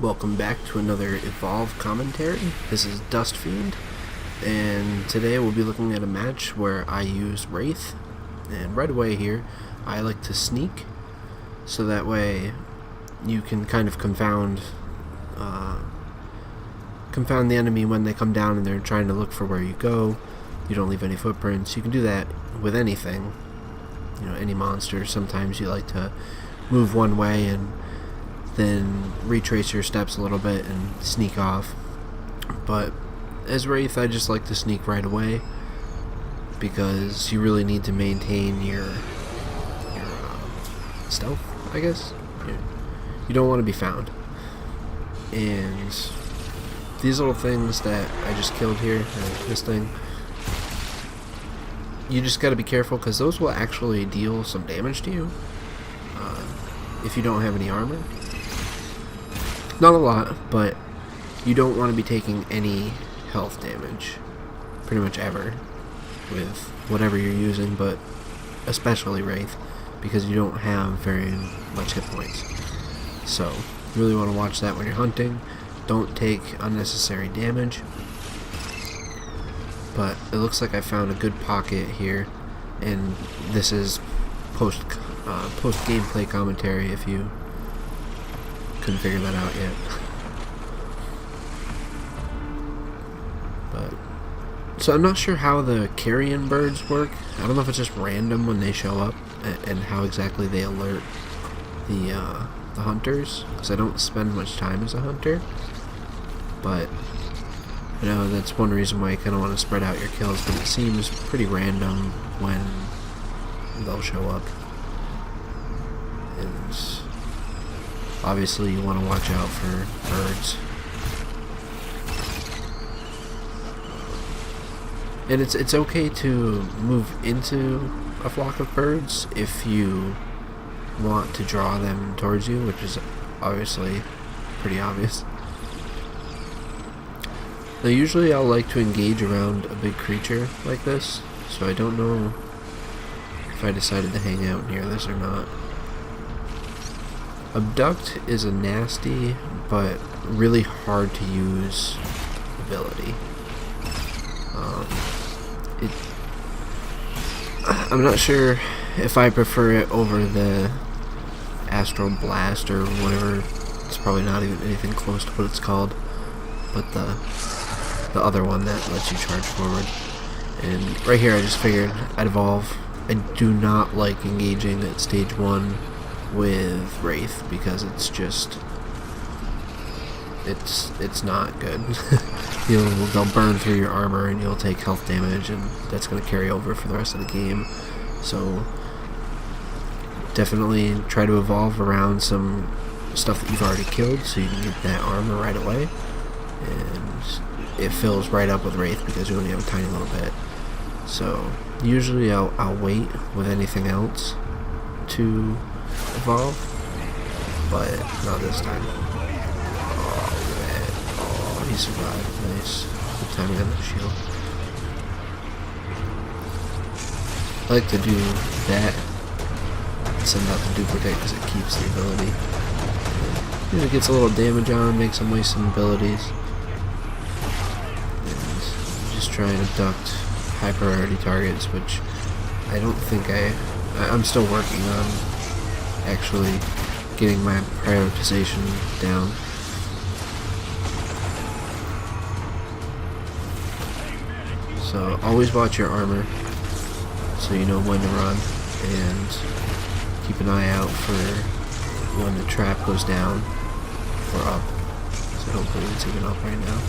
Welcome back to another Evolve commentary. This is Dustfiend, and today we'll be looking at a match where I use Wraith. And right away here, I like to sneak, so that way you can kind of confound the enemy when they come down and they're trying to look for where you go. You don't leave any footprints. You can do that with anything, any monster. Sometimes you like to move one way and then retrace your steps a little bit and sneak off. But as Wraith, I just like to sneak right away because you really need to maintain your stealth, I guess. You don't want to be found. And these little things that I just killed here, this thing, you just got to be careful because those will actually deal some damage to you if you don't have any armor. Not a lot, but you don't want to be taking any health damage pretty much ever with whatever you're using, but especially Wraith, because you don't have very much hit points. So you really want to watch that when you're hunting. Don't take unnecessary damage. But it looks like I found a good pocket here, and this is post gameplay commentary if you couldn't figure that out yet. But so I'm not sure how the carrion birds work. I don't know if it's just random when they show up and how exactly they alert the hunters, because I don't spend much time as a hunter. But that's one reason why you kind of want to spread out your kills, but it seems pretty random when they'll show up. And obviously you want to watch out for birds. And it's okay to move into a flock of birds if you want to draw them towards you, which is obviously pretty obvious. Now usually I'll like to engage around a big creature like this, so I don't know if I decided to hang out near this or not. Abduct is a nasty but really hard to use ability. I'm not sure if I prefer it over the Astral Blast or whatever. It's probably not even anything close to what it's called, but the other one that lets you charge forward. And right here I just figured I'd evolve. I do not like engaging at stage 1 with Wraith because it's just it's not good. They'll burn through your armor and you'll take health damage, and that's going to carry over for the rest of the game. So definitely try to evolve around some stuff that you've already killed so you can get that armor right away, and it fills right up with Wraith because you only have a tiny little bit. So usually I'll wait with anything else to evolve, but not this time. Oh, he survived. Nice. Good timing on the shield. I like to do that, send out the duplicate because it keeps the ability. It gets a little damage on, makes them waste some abilities. And just try and abduct high priority targets, which I don't think I'm still working on actually getting my prioritization down. So always watch your armor so you know when to run, and keep an eye out for when the trap goes down or up. So I don't believe it's even up right now.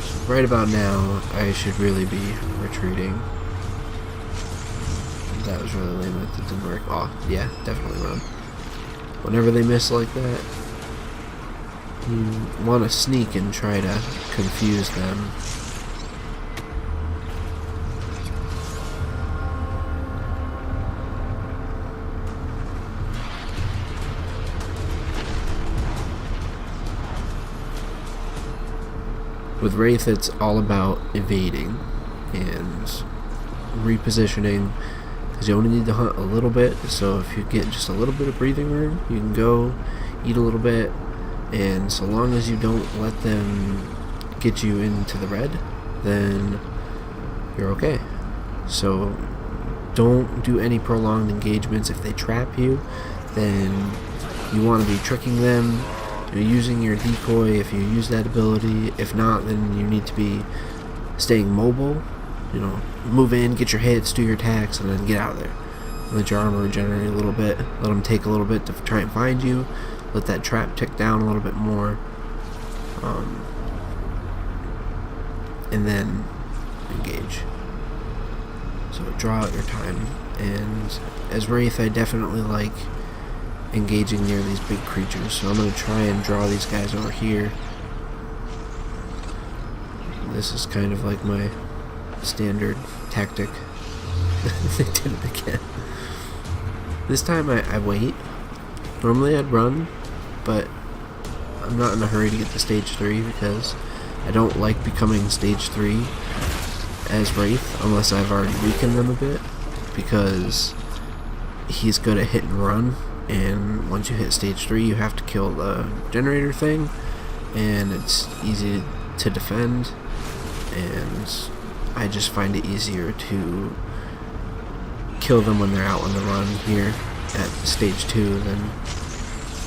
So right about now I should really be retreating. That was really lame that didn't work. Oh, yeah, definitely run. Whenever they miss like that, you want to sneak and try to confuse them. With Wraith, it's all about evading and repositioning, because you only need to hunt a little bit. So if you get just a little bit of breathing room, you can go eat a little bit, and so long as you don't let them get you into the red, then you're okay. So don't do any prolonged engagements. If they trap you, then you want to be tricking them. You're using your decoy if you use that ability. If not, then you need to be staying mobile. You know, move in, get your hits, do your attacks, and then get out of there. Let your armor regenerate a little bit. Let them take a little bit to try and find you. Let that trap tick down a little bit more. And then engage. So draw out your time. And as Wraith, I definitely like engaging near these big creatures. So I'm going to try and draw these guys over here. This is kind of like my standard tactic. They did it again. This time I wait. Normally I'd run, but I'm not in a hurry to get to stage 3 because I don't like becoming stage 3 as Wraith unless I've already weakened them a bit, because he's good at hit and run, and once you hit stage 3 you have to kill the generator thing, and it's easy to defend, and I just find it easier to kill them when they're out on the run here at stage 2 than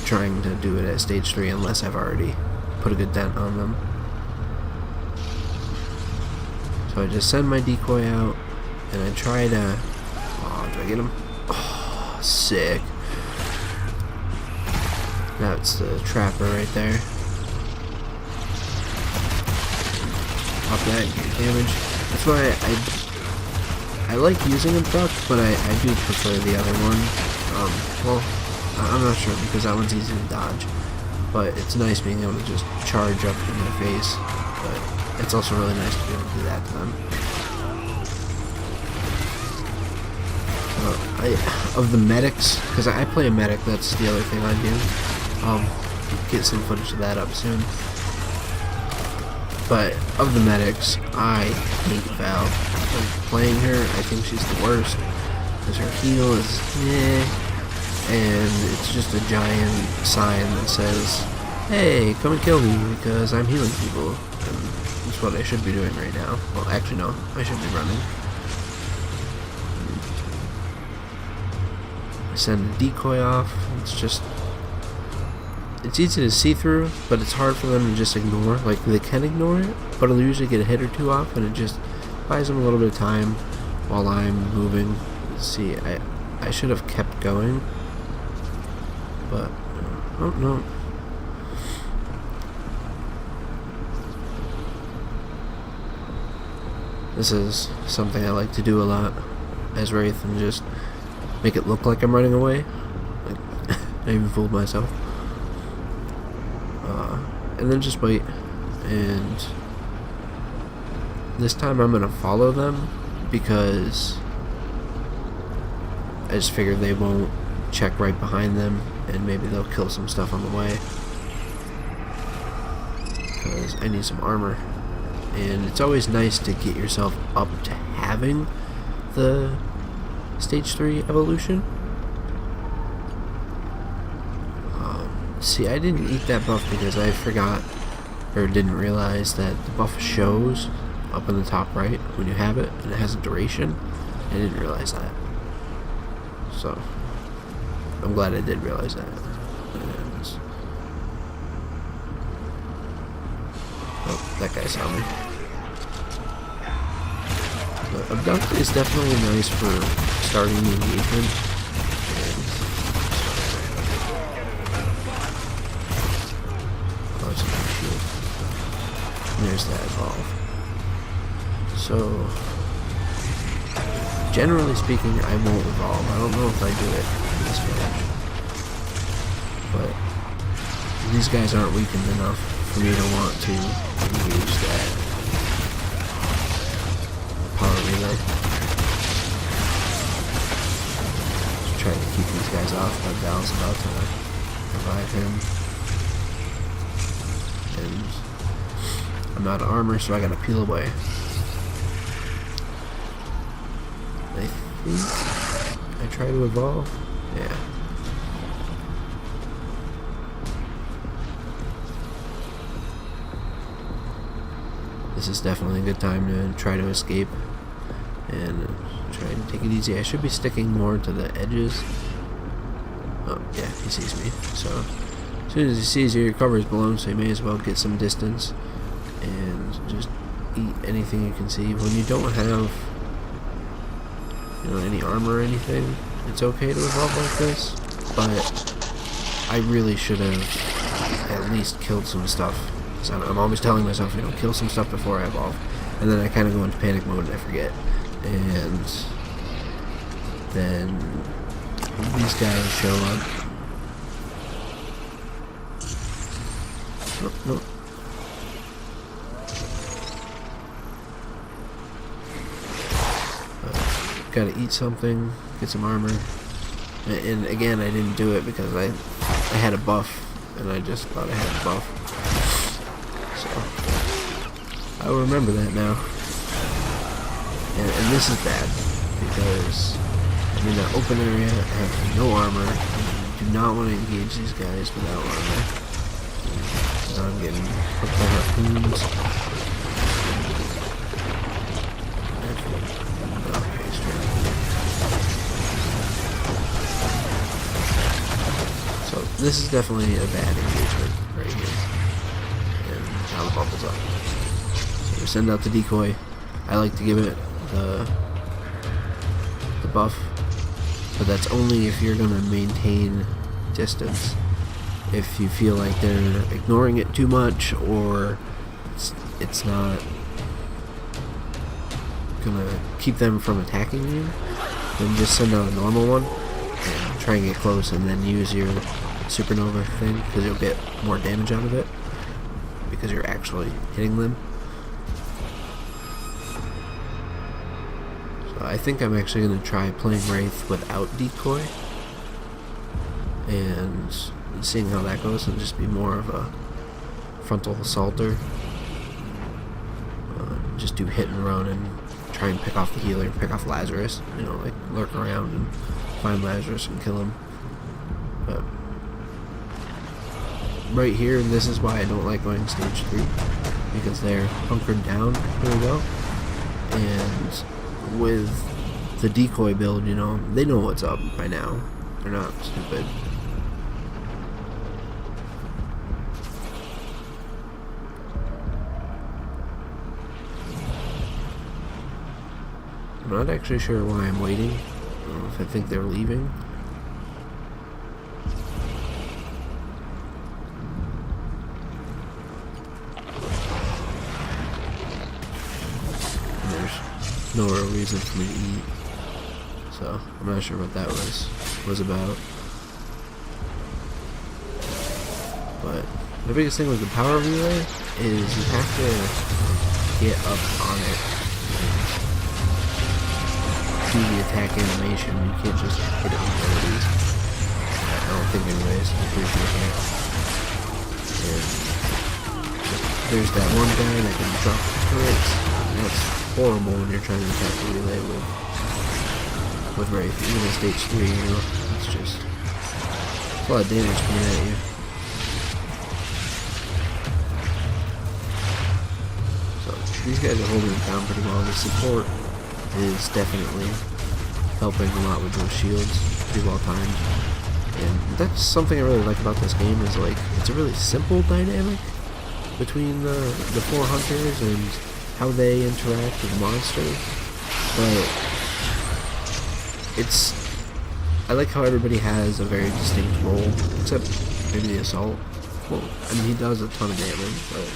trying to do it at stage 3 unless I've already put a good dent on them. So I just send my decoy out and I try to... Oh, do I get him? Oh, sick. That's the trapper right there. Pop that, get damage. That's why I like using a duck, but I do prefer the other one. Well, I'm not sure because that one's easy to dodge, but it's nice being able to just charge up in their face, but it's also really nice to be able to do that to them. Of the medics, because I play a medic, that's the other thing I do. I'll get some footage of that up soon. But of the medics, I hate Val. Like, playing her, I think she's the worst, because her heal is and it's just a giant sign that says, hey, come and kill me because I'm healing people. And that's what I should be doing right now. Well, actually no, I should be running. I send a decoy off. It's easy to see through, but it's hard for them to just ignore. Like, they can ignore it, but it'll usually get a hit or two off, and it just buys them a little bit of time while I'm moving. Let's see, I should have kept going, but oh no. This is something I like to do a lot as Wraith, and just make it look like I'm running away. Like, I even fooled myself. And then just wait, and this time I'm gonna follow them because I just figured they won't check right behind them, and maybe they'll kill some stuff on the way because I need some armor. And it's always nice to get yourself up to having the stage 3 evolution. See, I didn't eat that buff because I forgot or didn't realize that the buff shows up in the top right when you have it, and it has a duration. I didn't realize that. So, I'm glad I did realize that. And, oh, that guy saw me. But Abduct is definitely nice for starting the engagement. There's that evolve. So, generally speaking, I won't evolve. I don't know if I do it in this match, but these guys aren't weakened enough for me to want to engage that power relay. Just trying to keep these guys off. My Val's about to revive him. And I'm out of armor, so I gotta peel away. I think I try to evolve? Yeah. This is definitely a good time to try to escape and try to take it easy. I should be sticking more to the edges. Oh, yeah, he sees me. So, as soon as he sees you, your cover is blown, so you may as well get some distance and just eat anything you can see. When you don't have, you know, any armor or anything, it's okay to evolve like this, but I really should have at least killed some stuff. So I'm always telling myself, you know, kill some stuff before I evolve, and then I kind of go into panic mode and I forget. And then these guys show up. Oh, no. Gotta eat something, get some armor. And again, I didn't do it because I had a buff, and I just thought I had a buff. So I'll remember that now. And this is bad because I'm in an open area, I have no armor. I do not want to engage these guys without armor. Now I'm getting hooked by harpoons. So this is definitely a bad engagement right here. And now the bubble's up. So we send out the decoy. I like to give it the buff, but that's only if you're gonna maintain distance. If you feel like they're ignoring it too much, or it's not gonna keep them from attacking you, then just send out a normal one and try and get close, and then use your supernova thing, because you'll get more damage out of it because you're actually hitting them. I think I'm actually going to try playing Wraith without decoy and seeing how that goes, and just be more of a frontal assaulter. Just do hit and run and try and pick off the healer, pick off Lazarus, you know, like lurk around and find Lazarus and kill him. But right here, this is why I don't like going stage 3, because they're hunkered down really well, and with the decoy build, you know, they know what's up by now. They're not stupid. I'm not actually sure why I'm waiting. I don't know if I think they're leaving. No real reason for me to eat, so I'm not sure what that was about. But the biggest thing with the power relay is you have to get up on it and do the attack animation. You can't just hit it with abilities. I don't think, anyways. I'm pretty sure you can't. And there's that one guy that can drop turrets. That's horrible when you're trying to attack the relay with Wraith, even in stage 3, you know. It's just a lot of damage coming at you. So these guys are holding it down pretty well. The support is definitely helping a lot with those shields, pretty well timed. And that's something I really like about this game, is like it's a really simple dynamic between the 4 hunters and how they interact with monsters, but I like how everybody has a very distinct role, except maybe the assault. Well, I mean, he does a ton of damage, but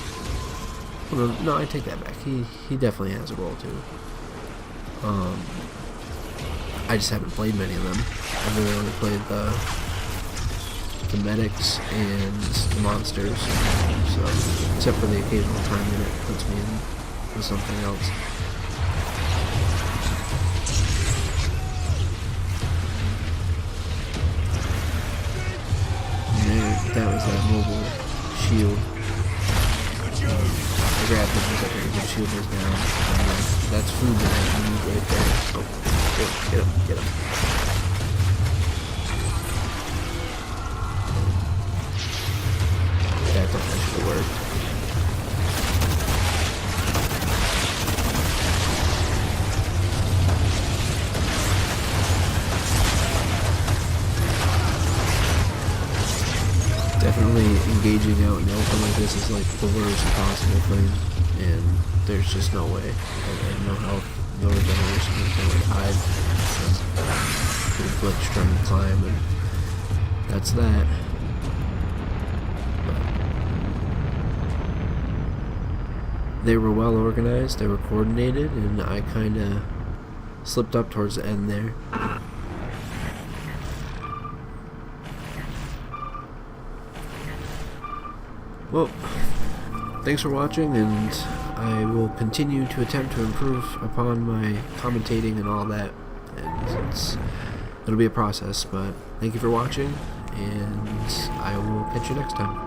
well, no, I take that back. He definitely has a role too. I just haven't played many of them. I've really only played the medics and the monsters, so except for the occasional time that it puts me in with something else. And that was that mobile shield. I grabbed it because I figured the shield was down. And that's food that I can use right there. Oh, get him. Definitely engaging out in the open like this is like the worst possible thing, and there's just no way. I have no health, no regeneration, there's no way to hide. Pretty glitch trying to climb, and that's that. But they were well organized, they were coordinated, and I kinda slipped up towards the end there. Well, thanks for watching, and I will continue to attempt to improve upon my commentating and all that, and it'll be a process, but thank you for watching, and I will catch you next time.